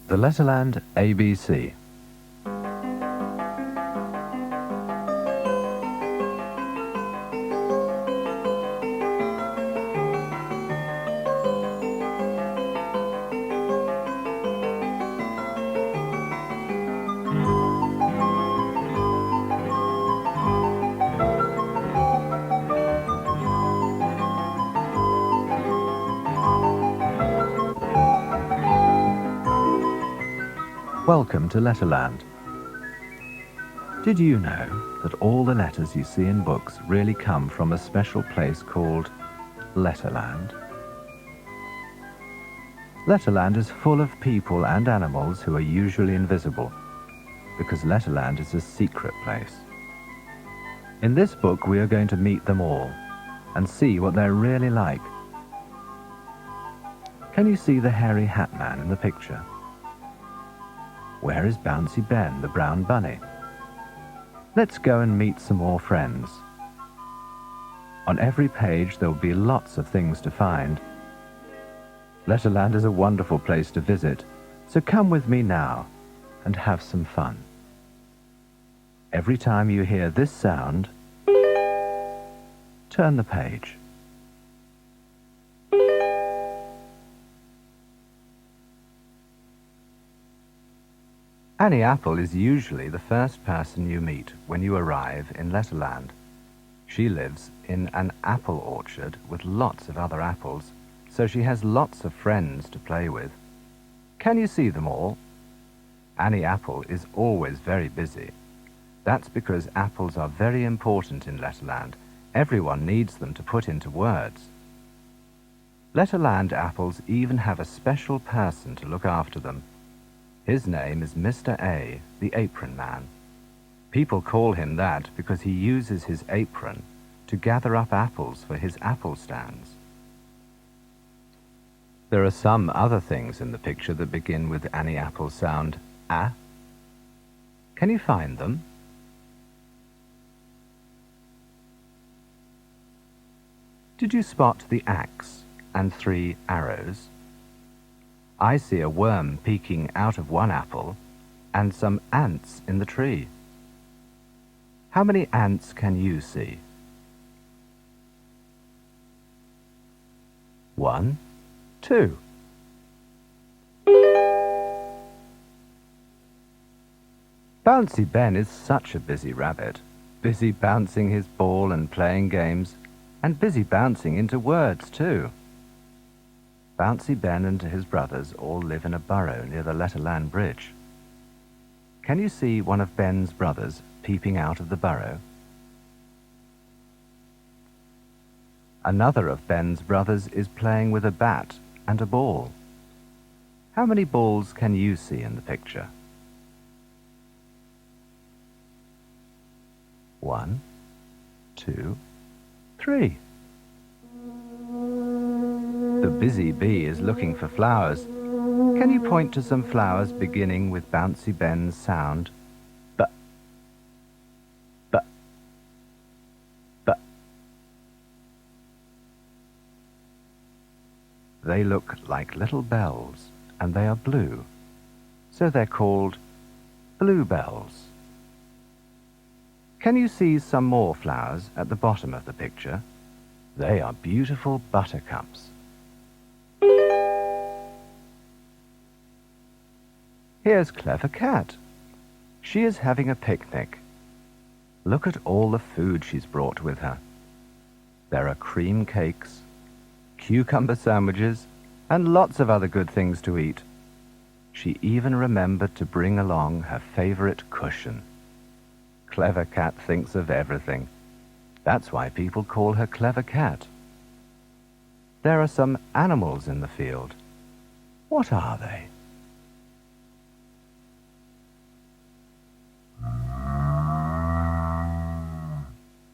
The Letterland ABC. Welcome to Letterland. Did you know that all the letters you see in books really come from a special place called Letterland? Letterland is full of people and animals who are usually invisible, because Letterland is a secret place. In this book we are going to meet them all and see what they're really like. Can you see the hairy hat man in the picture? Where is Bouncy Ben, the brown bunny? Let's go and meet some more friends. On every page there will be lots of things to find. Letterland is a wonderful place to visit, so come with me now and have some fun. Every time you hear this sound, turn the page. Annie Apple is usually the first person you meet when you arrive in Letterland. She lives in an apple orchard with lots of other apples, so she has lots of friends to play with. Can you see them all? Annie Apple is always very busy. That's because apples are very important in Letterland. Everyone needs them to put into words. Letterland apples even have a special person to look after them. His name is Mr. A, the apron man. People call him that because he uses his apron to gather up apples for his apple stands. There are some other things in the picture that begin with Annie Apple's sound A. Can you find them? Did you spot the axe and 3 arrows? I see a worm peeking out of one apple and some ants in the tree. How many ants can you see? 1, 2. Bouncy Ben is such a busy rabbit, busy bouncing his ball and playing games, and busy bouncing into words too. Bouncy Ben and his brothers all live in a burrow near the Letterland Bridge. Can you see one of Ben's brothers peeping out of the burrow? Another of Ben's brothers is playing with a bat and a ball. How many balls can you see in the picture? 1, 2, 3. The busy bee is looking for flowers. Can you point to some flowers beginning with Bouncy Ben's sound B? B. B. They look like little bells, and they are blue, so they're called bluebells. Can you see some more flowers at the bottom of the picture? They are beautiful buttercups. Here's Clever Cat. She is having a picnic. Look at all the food she's brought with her. There are cream cakes, cucumber sandwiches, and lots of other good things to eat. She even remembered to bring along her favorite cushion. Clever Cat thinks of everything. That's why people call her Clever Cat. There are some animals in the field. What are they?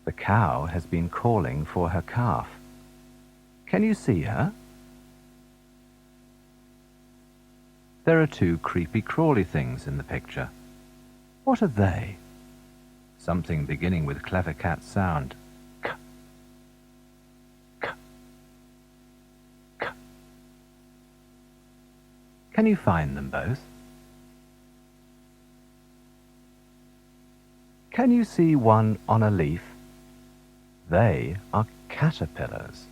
The cow has been calling for her calf. Can you see her? There are 2 creepy-crawly things in the picture. What are they? Something beginning with Clever Cat's sound. K. K. K. Can you find them both? Can you see one on a leaf? They are caterpillars.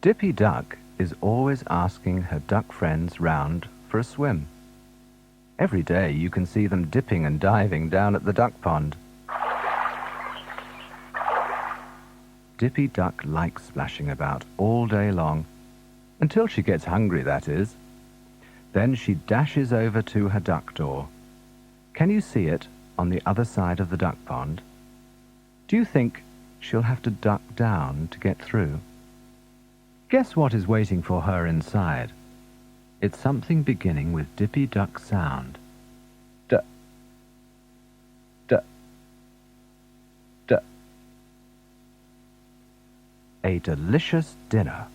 Dippy Duck is always asking her duck friends round for a swim. Every day you can see them dipping and diving down at the duck pond. Dippy Duck likes splashing about all day long, until she gets hungry, that is. Then she dashes over to her duck door. Can you see it on the other side of the duck pond? Do you think she'll have to duck down to get through? Guess what is waiting for her inside? It's something beginning with Dippy Duck sound. D, d, d. A delicious dinner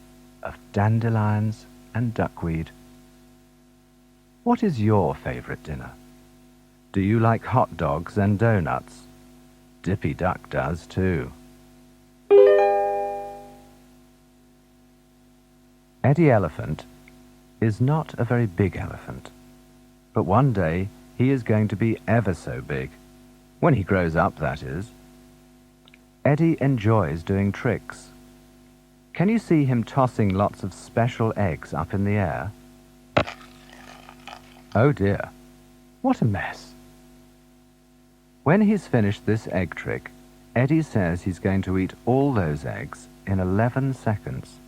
of dandelions and duckweed. What is your favorite dinner? Do you like hot dogs and donuts? Dippy Duck does too. Eddie Elephant is not a very big elephant, but one day he is going to be ever so big. When he grows up, that is. Eddie enjoys doing tricks. Can you see him tossing lots of special eggs up in the air? Oh dear, what a mess. When he's finished this egg trick, Eddie says he's going to eat all those eggs in 11 seconds.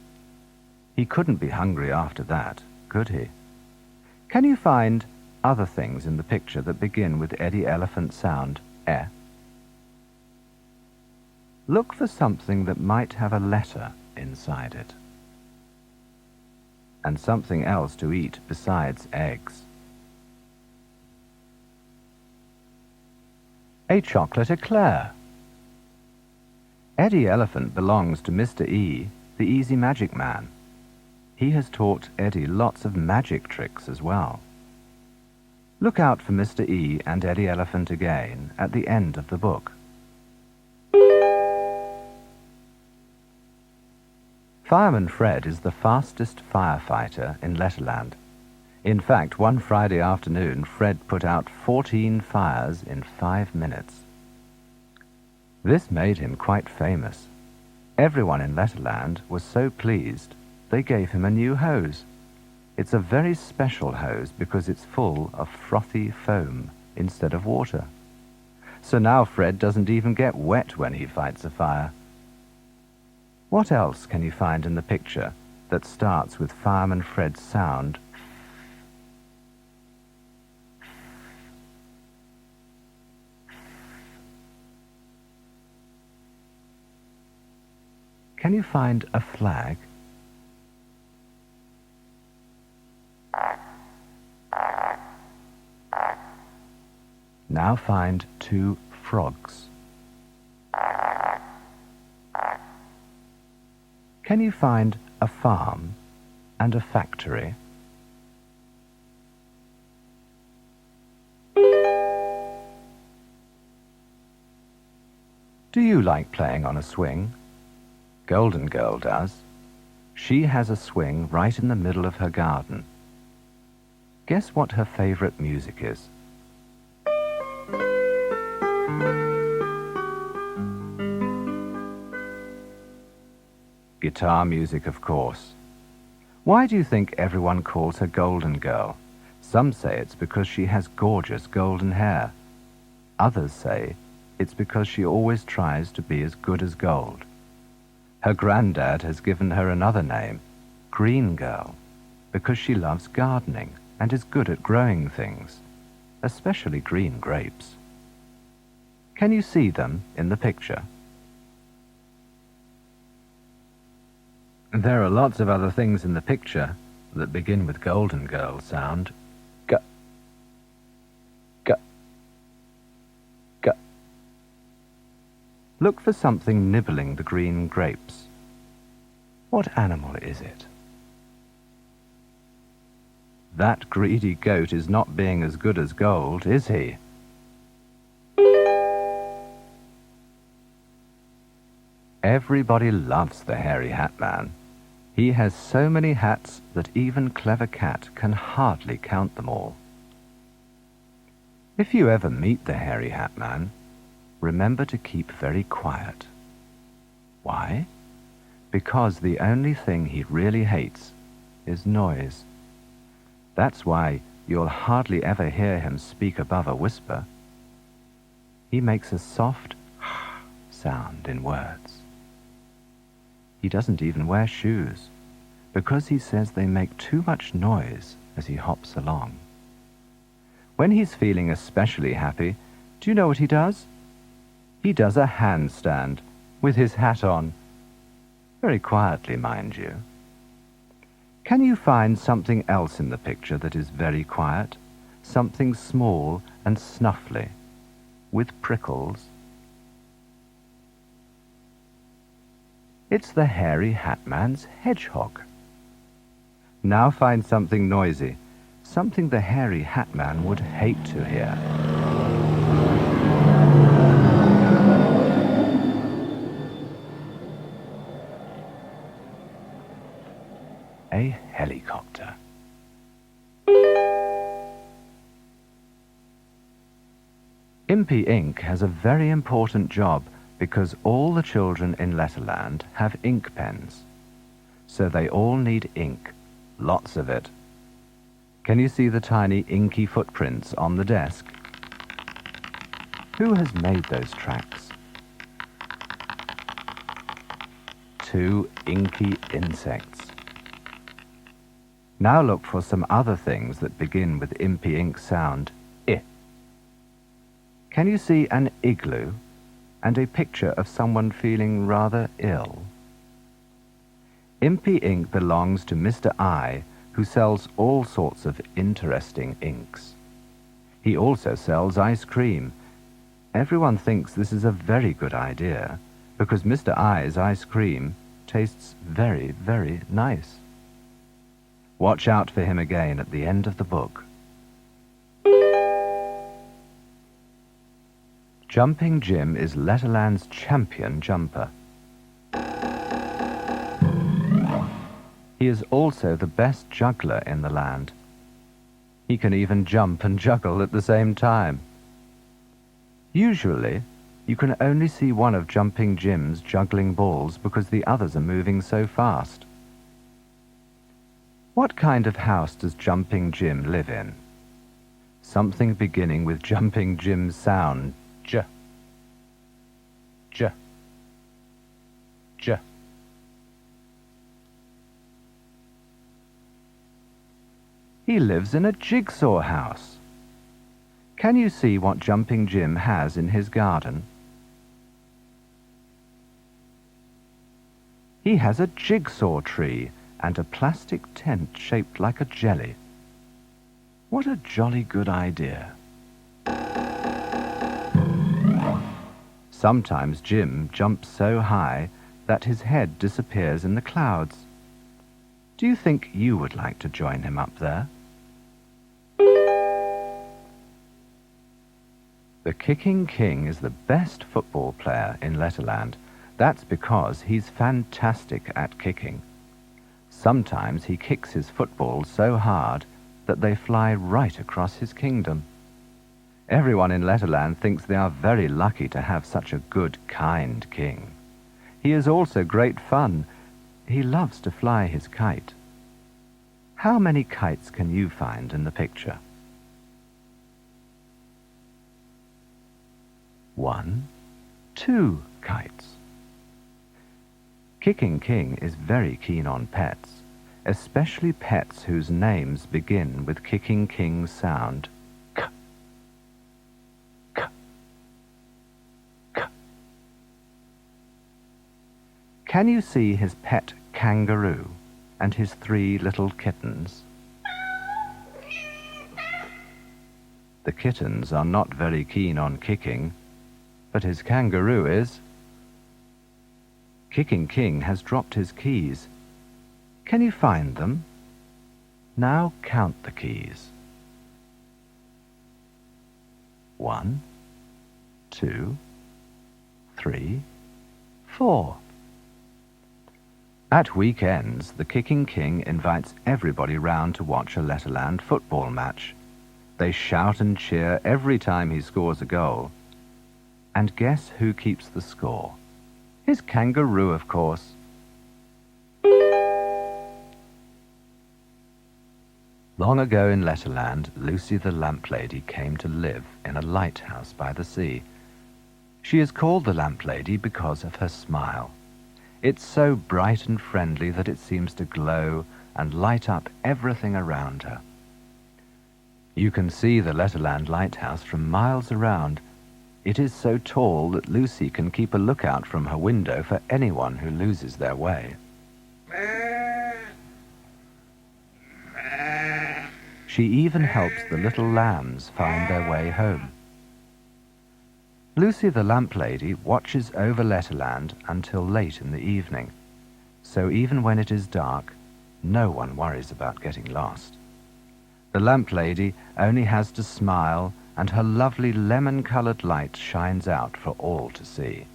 He couldn't be hungry after that, could he? Can you find other things in the picture that begin with Eddie Elephant sound, eh? Look for something that might have a letter inside it. And something else to eat besides eggs. A chocolate eclair. Eddie Elephant belongs to Mr. E, the Easy Magic Man. He has taught Eddie lots of magic tricks as well. Look out for Mr. E and Eddie Elephant again at the end of the book. Fireman Fred is the fastest firefighter in Letterland. In fact, one Friday afternoon, Fred put out 14 fires in 5 minutes. This made him quite famous. Everyone in Letterland was so pleased they gave him a new hose. It's a very special hose because it's full of frothy foam instead of water. So now Fred doesn't even get wet when he fights a fire. What else can you find in the picture that starts with Fireman Fred's sound? Can you find a flag? Now find 2 frogs. Can you find a farm and a factory? Do you like playing on a swing? Golden Girl does. She has a swing right in the middle of her garden. Guess what her favorite music is? Guitar music, of course. Why do you think everyone calls her Golden Girl? Some say it's because she has gorgeous golden hair. Others say it's because she always tries to be as good as gold. Her granddad has given her another name, Green Girl, because she loves gardening and is good at growing things, especially green grapes. Can you see them in the picture? There are lots of other things in the picture that begin with Golden Girl sound. G, g, g. Look for something nibbling the green grapes. What animal is it? That greedy goat is not being as good as gold, is he? Everybody loves the hairy hat man. He has so many hats that even Clever Cat can hardly count them all. If you ever meet the hairy hat man, remember to keep very quiet. Why? Because the only thing he really hates is noise. That's why you'll hardly ever hear him speak above a whisper. He makes a soft sound in words. He doesn't even wear shoes, because he says they make too much noise as he hops along. When he's feeling especially happy, do you know what he does? He does a handstand with his hat on. Very quietly, mind you. Can you find something else in the picture that is very quiet? Something small and snuffly, with prickles? It's the hairy hat man's hedgehog. Now find something noisy, something the hairy hat man would hate to hear. A helicopter. Impy Inc. has a very important job because all the children in Letterland have ink pens. So they all need ink, lots of it. Can you see the tiny inky footprints on the desk? Who has made those tracks? 2 inky insects. Now look for some other things that begin with Impy Inc. sound I. Can you see an igloo and a picture of someone feeling rather ill? Impy Inc. belongs to Mr. I, who sells all sorts of interesting inks. He also sells ice cream. Everyone thinks this is a very good idea because Mr. I's ice cream tastes very, very nice. Watch out for him again at the end of the book. Jumping Jim is Letterland's champion jumper. He is also the best juggler in the land. He can even jump and juggle at the same time. Usually, you can only see one of Jumping Jim's juggling balls because the others are moving so fast. What kind of house does Jumping Jim live in? Something beginning with Jumping Jim's sound, J, J, J. He lives in a jigsaw house. Can you see what Jumping Jim has in his garden? He has a jigsaw tree and a plastic tent shaped like a jelly. What a jolly good idea. Sometimes Jim jumps so high that his head disappears in the clouds. Do you think you would like to join him up there? The Kicking King is the best football player in Letterland. That's because he's fantastic at kicking. Sometimes he kicks his footballs so hard that they fly right across his kingdom. Everyone in Letterland thinks they are very lucky to have such a good, kind king. He is also great fun. He loves to fly his kite. How many kites can you find in the picture? 1, 2 kites. Kicking King is very keen on pets, especially pets whose names begin with Kicking King's sound, K, K, K. Can you see his pet kangaroo and his 3 little kittens? The kittens are not very keen on kicking, but his kangaroo is. Kicking King has dropped his keys. Can you find them? Now count the keys. 1, 2, 3, 4. At weekends, the Kicking King invites everybody round to watch a Letterland football match. They shout and cheer every time he scores a goal. And guess who keeps the score? His kangaroo, of course. Long ago in Letterland, Lucy the lamp lady came to live in a lighthouse by the sea. She is called the lamp lady because of her smile. It's so bright and friendly that it seems to glow and light up everything around her. You can see the Letterland lighthouse from miles around. It is so tall that Lucy can keep a lookout from her window for anyone who loses their way. She even helps the little lambs find their way home. Lucy the lamp lady watches over Letterland until late in the evening, so even when it is dark, no one worries about getting lost. The lamp lady only has to smile, and her lovely lemon-colored light shines out for all to see.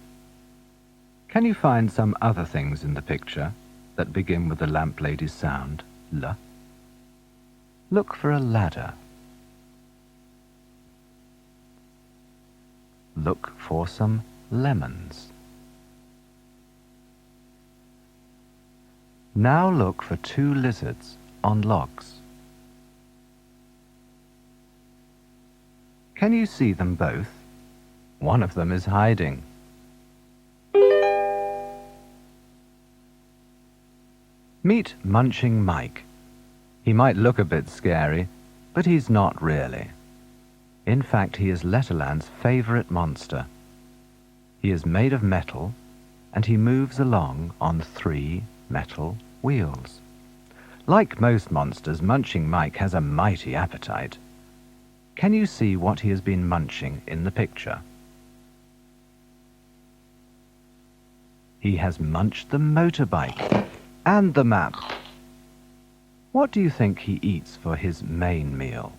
Can you find some other things in the picture that begin with the lamp lady's sound, L? Look for a ladder. Look for some lemons. Now look for two lizards on logs. Can you see them both? One of them is hiding. Meet Munching Mike. He might look a bit scary, but he's not really. In fact, he is Letterland's favorite monster. He is made of metal, and he moves along on 3 metal wheels. Like most monsters, Munching Mike has a mighty appetite. Can you see what he has been munching in the picture? He has munched the motorbike and the map. What do you think he eats for his main meal?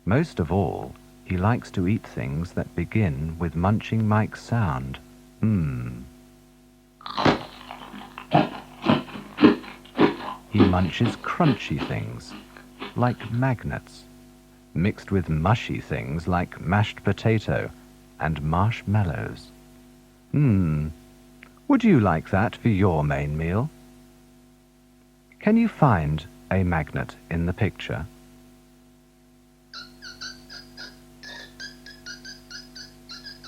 Most of all, he likes to eat things that begin with Munching Mike's sound. He munches crunchy things, like magnets, mixed with mushy things like mashed potato and marshmallows. Would you like that for your main meal? Can you find a magnet in the picture?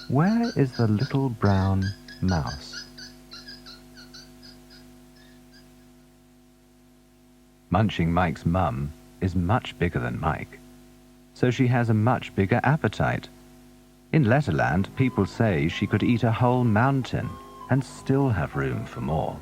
Where is the little brown mouse? Munching Mike's mum is much bigger than Mike, so she has a much bigger appetite. In Letterland, people say she could eat a whole mountain and still have room for more.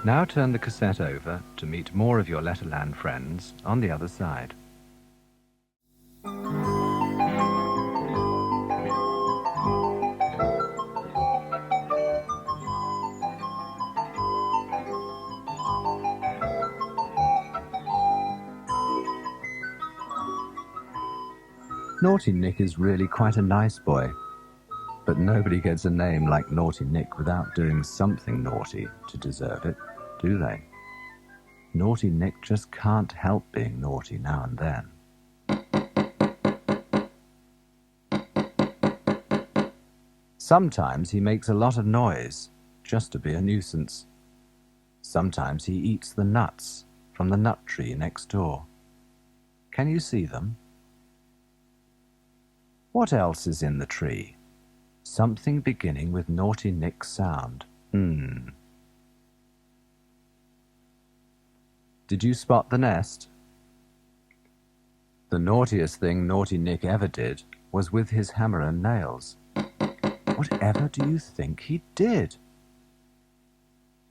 Now turn the cassette over to meet more of your Letterland friends on the other side. Naughty Nick is really quite a nice boy, but nobody gets a name like Naughty Nick without doing something naughty to deserve it, do they? Naughty Nick just can't help being naughty now and then. Sometimes he makes a lot of noise just to be a nuisance. Sometimes he eats the nuts from the nut tree next door. Can you see them? What else is in the tree? Something beginning with Naughty Nick's sound. Did you spot the nest? The naughtiest thing Naughty Nick ever did was with his hammer and nails. Whatever do you think he did?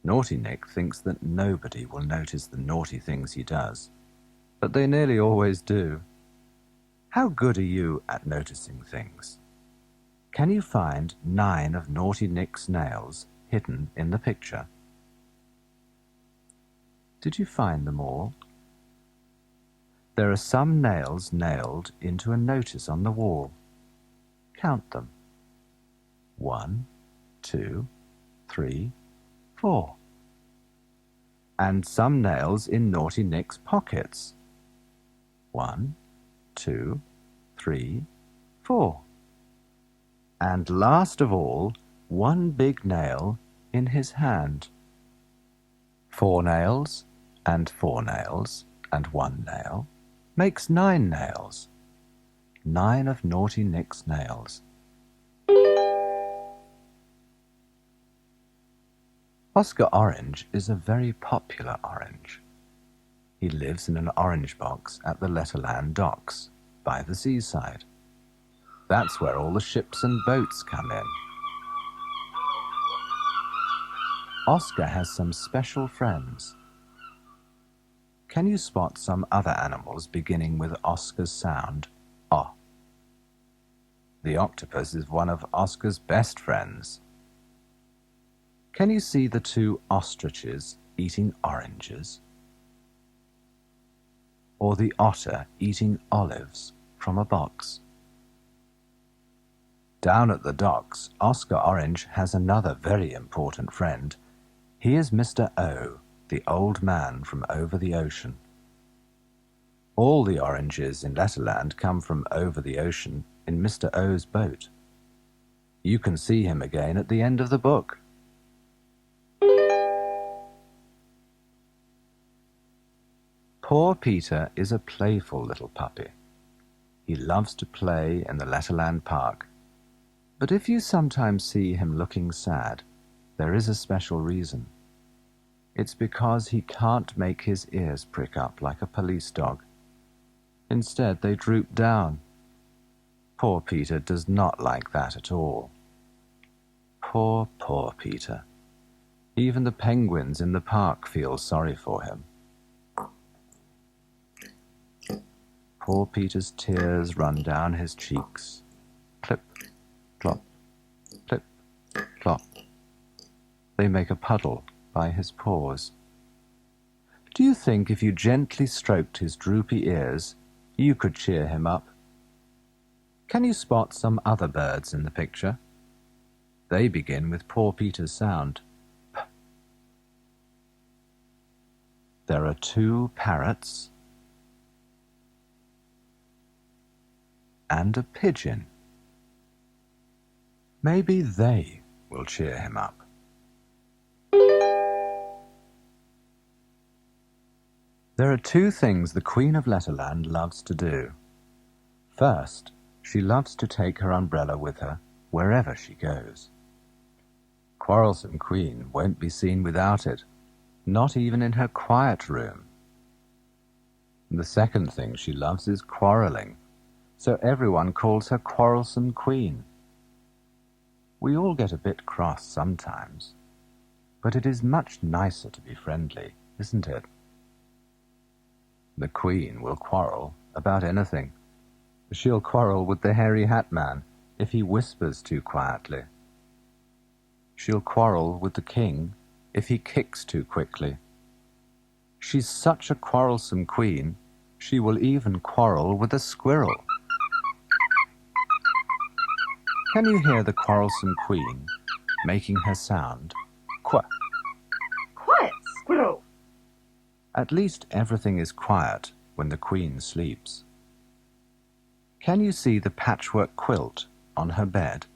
Naughty Nick thinks that nobody will notice the naughty things he does, but they nearly always do. How good are you at noticing things? Can you find 9 of Naughty Nick's nails hidden in the picture. Did you find them all? There are some nails nailed into a notice on the wall. Count them. 1, 2, 3, 4. And some nails in Naughty Nick's pockets. 1, 2, 3, 4. And last of all, one big nail in his hand. 4 nails, and 4 nails, and 1 nail makes 9 nails. 9 of Naughty Nick's nails. Oscar Orange is a very popular orange. He lives in an orange box at the Letterland docks by the seaside. That's where all the ships and boats come in. Oscar has some special friends. Can you spot some other animals beginning with Oscar's sound, O? The octopus is one of Oscar's best friends. Can you see the 2 ostriches eating oranges? Or the otter eating olives from a box? Down at the docks, Oscar Orange has another very important friend. He is Mr. O, the old man from over the ocean. All the oranges in Letterland come from over the ocean in Mr. O's boat. You can see him again at the end of the book. Poor Peter is a playful little puppy. He loves to play in the Letterland Park. But if you sometimes see him looking sad, there is a special reason. It's because he can't make his ears prick up like a police dog. Instead, they droop down. Poor Peter does not like that at all. Poor Peter. Even the penguins in the park feel sorry for him. Poor Peter's tears run down his cheeks. Clip, clop, clip, clop. They make a puddle by his paws. Do you think if you gently stroked his droopy ears, you could cheer him up? Can you spot some other birds in the picture? They begin with poor Peter's sound. P. There are 2 parrots and a pigeon. Maybe they will cheer him up. There are 2 things the Queen of Letterland loves to do. First, she loves to take her umbrella with her wherever she goes. Quarrelsome Queen won't be seen without it, not even in her quiet room. The second thing she loves is quarrelling, so everyone calls her Quarrelsome Queen. We all get a bit cross sometimes, but it is much nicer to be friendly, isn't it? The Queen will quarrel about anything. She'll quarrel with the hairy hat man if he whispers too quietly. She'll quarrel with the king if he kicks too quickly. She's such a quarrelsome queen, she will even quarrel with a squirrel. Can you hear the quarrelsome queen making her sound? Quack. Quiet, squirrel. At least everything is quiet when the queen sleeps. Can you see the patchwork quilt on her bed?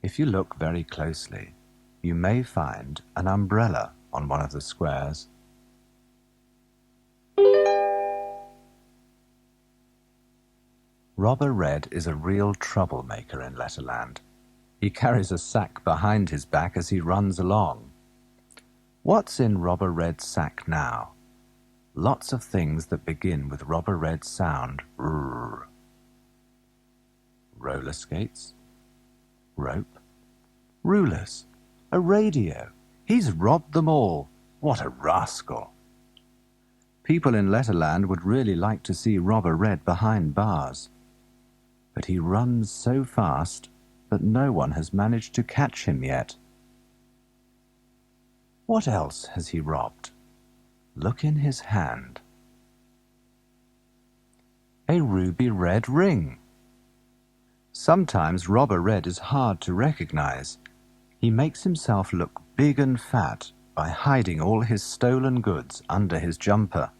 If you look very closely, you may find an umbrella on one of the squares. Robber Red is a real troublemaker in Letterland. He carries a sack behind his back as he runs along. What's in Robber Red's sack now? Lots of things that begin with Robber Red's sound. Rrr. Roller skates, rope, rulers, a radio. He's robbed them all. What a rascal! People in Letterland would really like to see Robber Red behind bars. But he runs so fast, but no one has managed to catch him yet. What else has he robbed? Look in his hand. A ruby red ring. Sometimes Robber Red is hard to recognize. He makes himself look big and fat by hiding all his stolen goods under his jumper.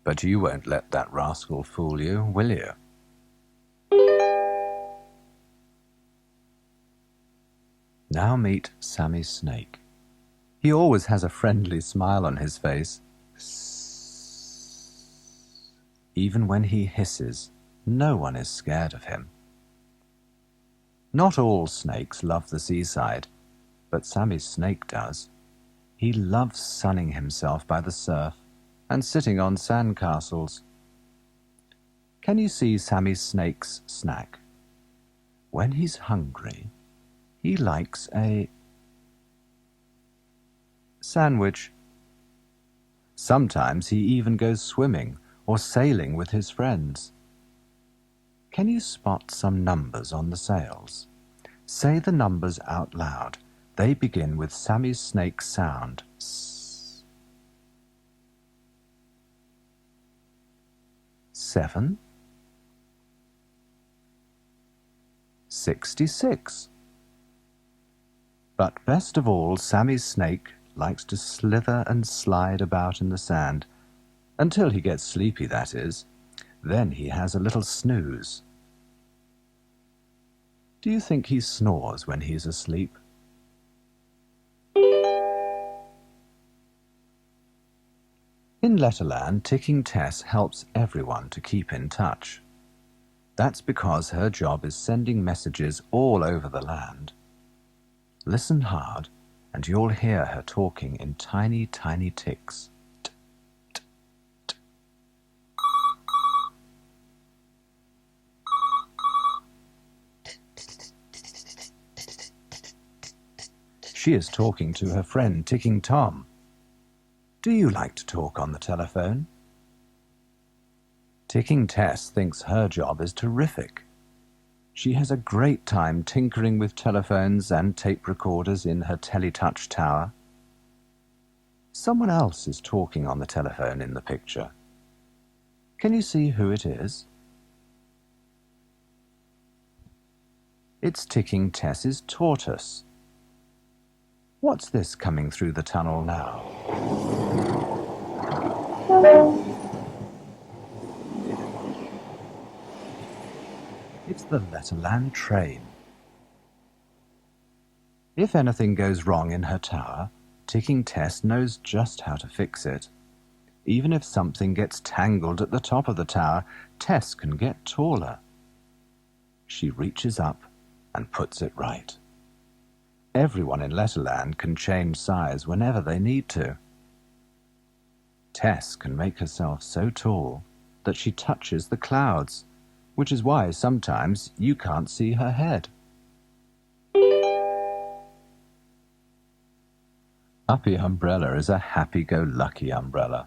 But you won't let that rascal fool you, will you? Now meet Sammy Snake. He always has a friendly smile on his face. Even when he hisses, no one is scared of him. Not all snakes love the seaside, but Sammy Snake does. He loves sunning himself by the surf and sitting on sand castles. Can you see Sammy Snake's snack? When he's hungry, he likes a sandwich. Sometimes he even goes swimming or sailing with his friends. Can you spot some numbers on the sails? Say the numbers out loud. They begin with Sammy Snake's sound. 7, 66. But best of all, Sammy Snake likes to slither and slide about in the sand, until he gets sleepy, that is. Then he has a little snooze. Do you think he snores when he's asleep? In Letterland, Ticking Tess helps everyone to keep in touch. That's because her job is sending messages all over the land. Listen hard, and you'll hear her talking in tiny, tiny ticks. She is talking to her friend Ticking Tom. Do you like to talk on the telephone? Ticking Tess thinks her job is terrific. She has a great time tinkering with telephones and tape recorders in her teletouch tower. Someone else is talking on the telephone in the picture. Can you see who it is? It's Ticking Tess's tortoise. What's this coming through the tunnel now? It's the Letterland train. If anything goes wrong in her tower, Ticking Tess knows just how to fix it. Even if something gets tangled at the top of the tower, Tess can get taller. She reaches up and puts it right. Everyone in Letterland can change size whenever they need to. Tess can make herself so tall that she touches the clouds, which is why sometimes you can't see her head. Uppy Umbrella is a happy-go-lucky umbrella.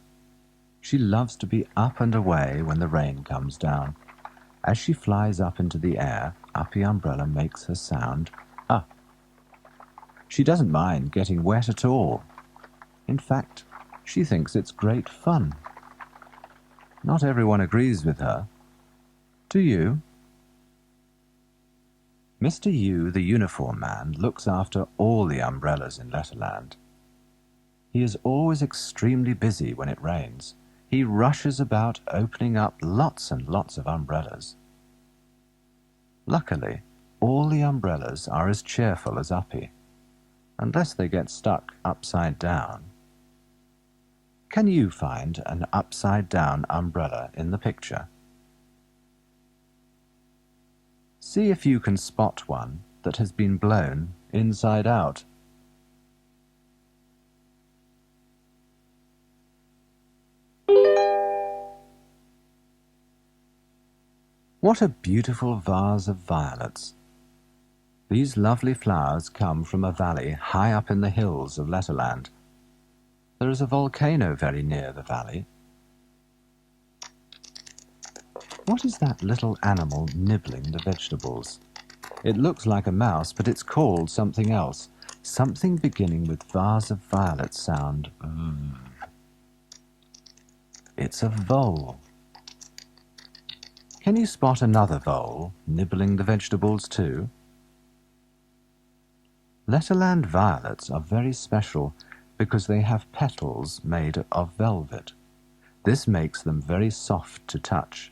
She loves to be up and away when the rain comes down. As she flies up into the air, Uppy Umbrella makes her sound up. She doesn't mind getting wet at all. In fact, she thinks it's great fun. Not everyone agrees with her. Do you? Mr. U, the uniform man, looks after all the umbrellas in Letterland. He is always extremely busy when it rains. He rushes about opening up lots and lots of umbrellas. Luckily, all the umbrellas are as cheerful as Uppy, unless they get stuck upside down. Can you find an upside-down umbrella in the picture? See if you can spot one that has been blown inside out. What a beautiful vase of violets! These lovely flowers come from a valley high up in the hills of Letterland. There is a volcano very near the valley. What is that little animal nibbling the vegetables? It looks like a mouse, but it's called something else. Something beginning with vase of violet sound. It's a vole. Can you spot another vole nibbling the vegetables too? Letterland violets are very special because they have petals made of velvet. This makes them very soft to touch,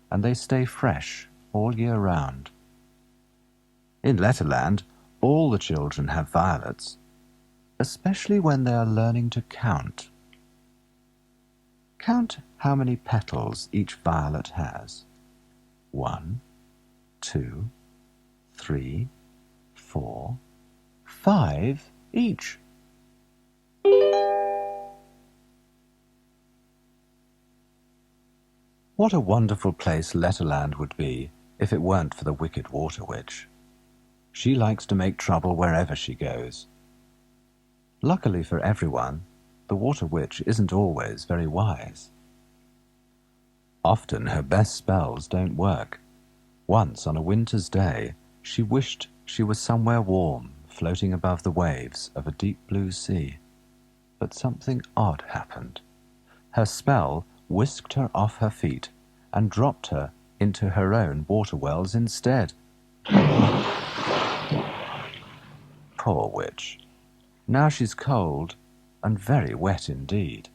and they stay fresh all year round. In Letterland, all the children have violets, especially when they are learning to count. Count how many petals each violet has. 1, 2, 3, 4, 5 each. What a wonderful place Letterland would be if it weren't for the wicked water witch. She likes to make trouble wherever she goes. Luckily for everyone, the water witch isn't always very wise. Often her best spells don't work. Once on a winter's day, she wished she was somewhere warm, floating above the waves of a deep blue sea. But something odd happened. Her spell whisked her off her feet and dropped her into her own water wells instead. Poor witch. Now she's cold and very wet indeed.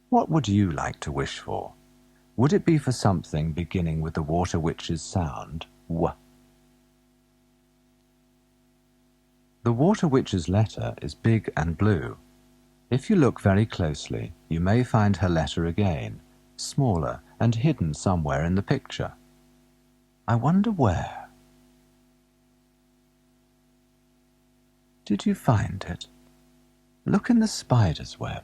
What would you like to wish for? Would it be for something beginning with the water witch's sound, W? The water witch's letter is big and blue. If you look very closely, you may find her letter again, smaller and hidden somewhere in the picture. I wonder where. Did you find it? Look in the spider's web.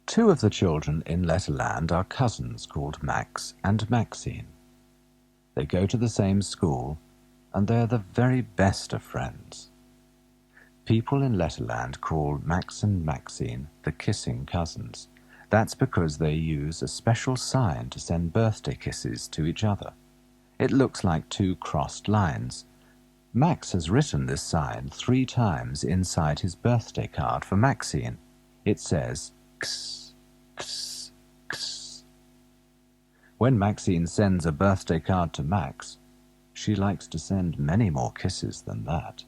Two of the children in Letterland are cousins called Max and Maxine. They go to the same school, and they're the very best of friends. People in Letterland call Max and Maxine the kissing cousins. That's because they use a special sign to send birthday kisses to each other. It looks like two crossed lines. Max has written this sign 3 times inside his birthday card for Maxine. It says, X, X, X. When Maxine sends a birthday card to Max, she likes to send many more kisses than that.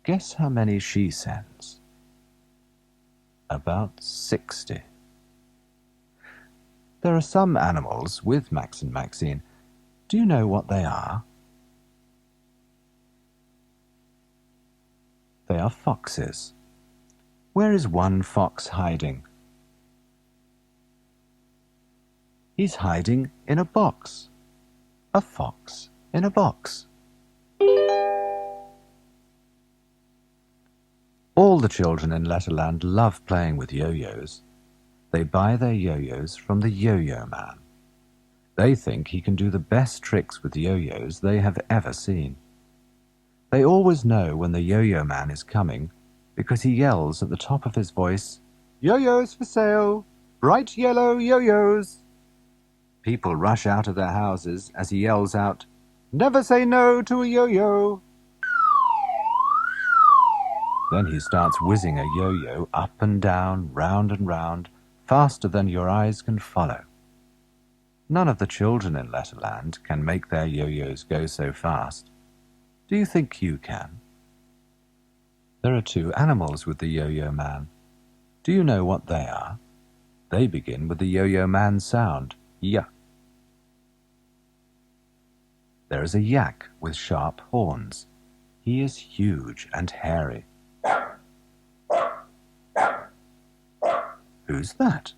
Guess how many she sends? About 60. There are some animals with Max and Maxine. Do you know what they are? They are foxes. Where is one fox hiding? He's hiding in a box. A fox in a box. All the children in Letterland love playing with yo-yos. They buy their yo-yos from the yo-yo man. They think he can do the best tricks with yo-yos they have ever seen. They always know when the yo-yo man is coming because he yells at the top of his voice, "Yo-yos for sale! Bright yellow yo-yos!" People rush out of their houses as he yells out, "Never say no to a yo-yo!" Then he starts whizzing a yo-yo up and down, round and round, faster than your eyes can follow. None of the children in Letterland can make their yo-yos go so fast. Do you think you can? There are 2 animals with the yo-yo man. Do you know what they are? They begin with the yo-yo man's sound, ya. There is a yak with sharp horns. He is huge and hairy. Who's that?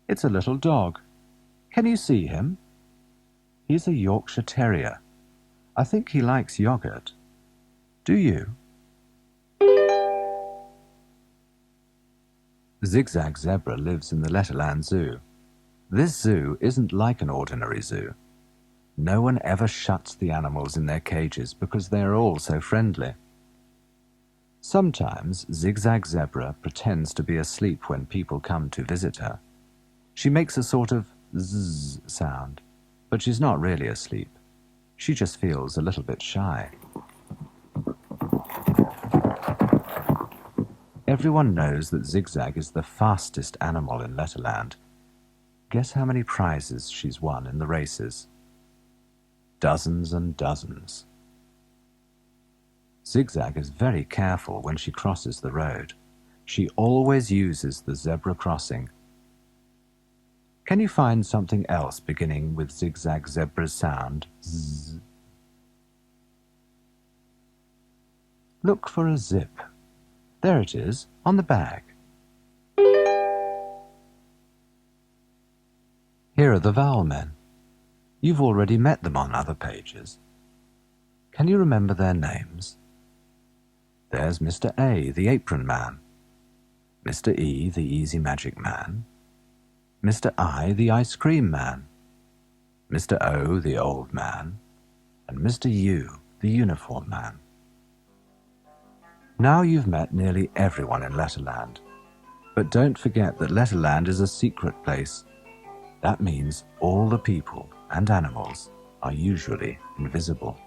It's a little dog. Can you see him? He's a Yorkshire Terrier. I think he likes yogurt. Do you? Zigzag Zebra lives in the Letterland Zoo. This zoo isn't like an ordinary zoo. No one ever shuts the animals in their cages because they are all so friendly. Sometimes Zigzag Zebra pretends to be asleep when people come to visit her. She makes a sort of zzz sound, but she's not really asleep. She just feels a little bit shy. Everyone knows that Zigzag is the fastest animal in Letterland. Guess how many prizes she's won in the races? Dozens and dozens. Zigzag is very careful when she crosses the road. She always uses the zebra crossing. Can you find something else beginning with Zigzag Zebra's sound? Zzz. Look for a zip. There it is, on the bag. Here are the vowel men. You've already met them on other pages. Can you remember their names? There's Mr. A, the apron man. Mr. E, the easy magic man. Mr. I, the ice cream man. Mr. O, the old man. And Mr. U, the uniform man. Now you've met nearly everyone in Letterland. But don't forget that Letterland is a secret place. That means all the people and animals are usually invisible.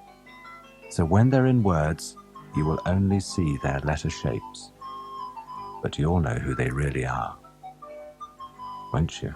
So when they're in words, you will only see their letter shapes. But you'll know who they really are, won't you?